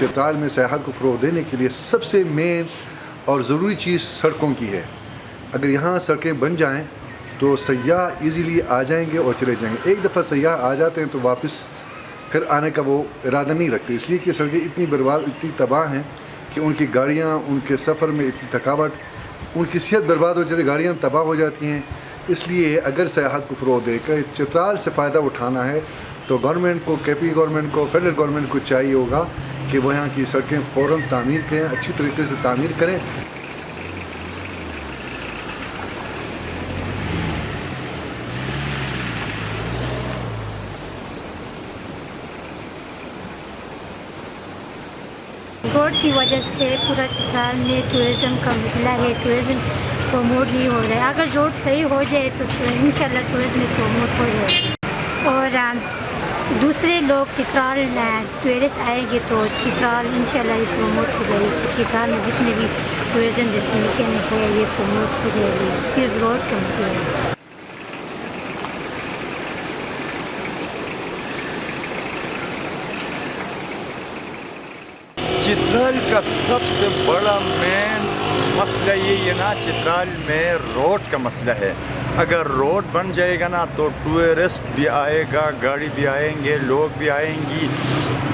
چترال میں سیاحت کو فروغ دینے کے لیے سب سے مین اور ضروری چیز سڑکوں کی ہے. اگر یہاں سڑکیں بن جائیں تو سیاح ایزیلی آ جائیں گے اور چلے جائیں گے. ایک دفعہ سیاح آ جاتے ہیں تو واپس پھر آنے کا وہ ارادہ نہیں رکھتے، اس لیے کہ سڑکیں اتنی برباد، اتنی تباہ ہیں کہ ان کی گاڑیاں، ان کے سفر میں اتنی تھکاوٹ، ان کی صحت برباد ہو جاتی ہے، گاڑیاں تباہ ہو جاتی ہیں. اس لیے اگر سیاحت کو فروغ دے کر چترال سے فائدہ اٹھانا ہے تو گورنمنٹ کو، کے پی گورنمنٹ کو، فیڈرل گورنمنٹ کو چاہیے ہوگا کہ وہ یہاں کی سڑکیں فوراً تعمیر کریں، اچھی طریقے سے تعمیر کریں. روڈ کی وجہ سے پورا چترال میں ٹورزم کا مسئلہ ہے، ٹورزم پروموٹ نہیں ہو رہا ہے. اگر روڈ صحیح ہو جائے تو انشاءاللہ ٹورزم پروموٹ ہو جائے. اور دوسرے لوگ چترال ٹورسٹ آئیں گے تو چترال انشاءاللہ یہ پروموٹ ہو جائے گی. چترال میں جتنے بھی ٹورزم ڈیسٹینیشن ہے یہ پروموٹ ہو جائے گی. صرف روڈ کا مسئلہ ہے. چترال کا سب سے بڑا مین مسئلہ یہ ہے نا، چترال میں روڈ کا مسئلہ ہے. اگر روڈ بن جائے گا نا تو ٹورسٹ بھی آئے گا، گاڑی بھی آئیں گے، لوگ بھی آئیں گی.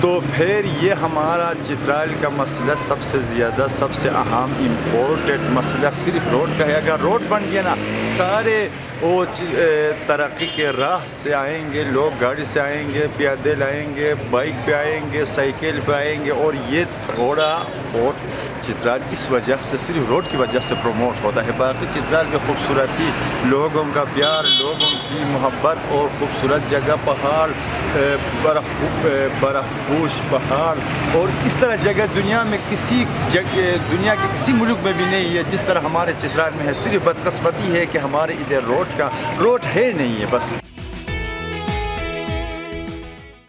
تو پھر یہ ہمارا چترال کا مسئلہ سب سے زیادہ، سب سے اہم امپورٹنٹ مسئلہ صرف روڈ کا ہے. اگر روڈ بن گیا نا سارے وہ ترقی کے راہ سے آئیں گے، لوگ گاڑی سے آئیں گے، پیادل آئیں گے، بائک پہ آئیں گے، سائیکل پہ آئیں گے. اور یہ تھوڑا بہت چترال اس وجہ سے، صرف روڈ کی وجہ سے پروموٹ ہوتا ہے. باقی چترال کی خوبصورتی، لوگوں کا پیار، لوگوں کی محبت اور خوبصورت جگہ، پہاڑ، برف پوش پہاڑ اور اس طرح جگہ دنیا میں کسی جگہ، دنیا کے کسی ملک میں بھی نہیں ہے جس طرح ہمارے چترال میں ہے. صرف بدقسمتی ہے کہ ہمارے ادھر روڈ ہے نہیں ہے بس.